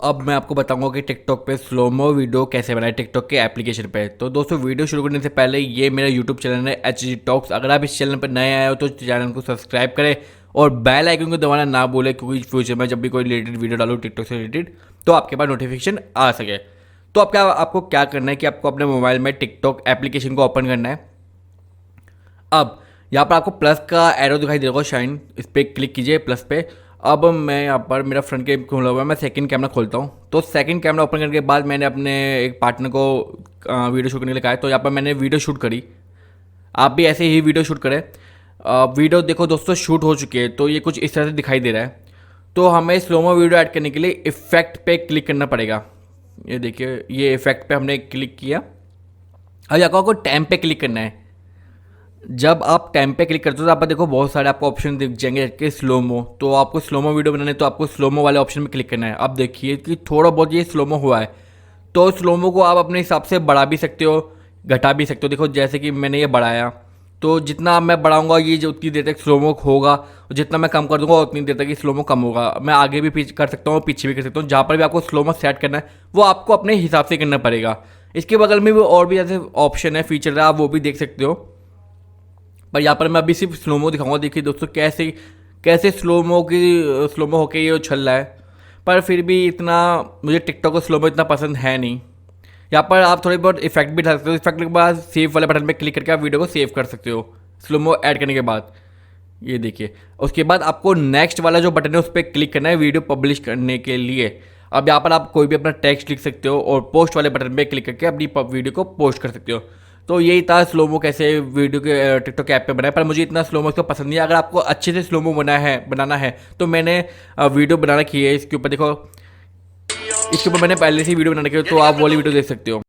अब मैं आपको बताऊंगा कि टिकटॉक पे स्लोमो वीडियो कैसे बनाए टिकटॉक के एप्लीकेशन पे। तो दोस्तों वीडियो शुरू करने से पहले ये मेरा यूट्यूब चैनल है HG टॉक्स। अगर आप इस चैनल पर नए आए हो तो चैनल को सब्सक्राइब करें और बेल आइकन को दबाना ना भूलें, क्योंकि फ्यूचर में जब भी कोई रिलेटेड वीडियो डालूँ टिकटॉक से रिलेटेड तो आपके पास नोटिफिकेशन आ सके। तो आपको क्या करना है कि आपको अपने मोबाइल में टिकटॉक एप्लीकेशन को ओपन करना है। अब यहाँ पर आपको प्लस का एरो दिखाई दे रहा होगा शाइन, इस पर क्लिक कीजिए प्लस पे। अब मैं यहाँ पर मेरा फ्रंट कैम खोला हुआ है, मैं सेकंड कैमरा खोलता हूँ। तो सेकंड कैमरा ओपन करने के बाद मैंने अपने एक पार्टनर को वीडियो शूट करने के लिए कहा है, तो यहाँ पर मैंने वीडियो शूट करी। आप भी ऐसे ही वीडियो शूट करें। वीडियो देखो दोस्तों शूट हो चुकी है, तो ये कुछ इस तरह से दिखाई दे रहा है। तो हमें स्लोमो वीडियो ऐड करने के लिए इफेक्ट पे क्लिक करना पड़ेगा। ये देखिए, ये इफेक्ट पे हमने क्लिक किया। अब यहाँ आपको टाइम पे क्लिक करना है। जब आप टाइम पे क्लिक करते हो तो आप देखो बहुत सारे आपको ऑप्शन दिख जाएंगे कि स्लोमो। तो आपको स्लोमो वीडियो बनाने तो आपको स्लोमो वाले ऑप्शन में क्लिक करना है। अब देखिए कि थोड़ा बहुत ये स्लोमो हुआ है, तो स्लोमो को आप अपने हिसाब से बढ़ा भी सकते हो, घटा भी सकते हो। देखो जैसे कि मैंने ये बढ़ाया, तो जितना मैं बढ़ाऊंगा ये जो उतनी देर तक स्लोमो होगा, और जितना मैं कम कर दूंगा उतनी देर तक ये स्लोमो कम होगा। मैं आगे भी पीछे कर सकता हूँ, पीछे भी कर सकता हूँ। जहाँ पर भी आपको स्लोमो सेट करना है वो आपको अपने हिसाब से करना पड़ेगा। इसके बगल में भी और भी ऐसे ऑप्शन है, फीचर है, आप वो भी देख सकते हो। पर यहाँ पर मैं अभी सिर्फ स्लोमो दिखाऊंगा। देखिए दोस्तों कैसे कैसे स्लोमो होके ये उछल रहा है। पर फिर भी इतना मुझे टिकटॉक को स्लोमो इतना पसंद है नहीं। यहाँ पर आप थोड़े बहुत इफेक्ट भी डाल सकते हो। इफेक्ट के बाद सेव वाले बटन पे क्लिक करके आप वीडियो को सेव कर सकते हो स्लोमो ऐड करने के बाद। ये देखिए, उसके बाद आपको नेक्स्ट वाला जो बटन है उस पर क्लिक करना है वीडियो पब्लिश करने के लिए। अब यहाँ पर आप कोई भी अपना टेक्स्ट लिख सकते हो और पोस्ट वाले बटन पे क्लिक करके अपनी वीडियो को पोस्ट कर सकते हो। तो यही था स्लोमो कैसे वीडियो के टिकटॉक ऐप पे बनाया। पर मुझे इतना स्लोमो इसको पसंद नहीं है। अगर आपको अच्छे से स्लोमो बनाना है तो मैंने वीडियो बनाना की है इसके ऊपर। देखो इसके ऊपर मैंने पहले से वीडियो बनाने की, तो आप वाली वीडियो देख सकते हो।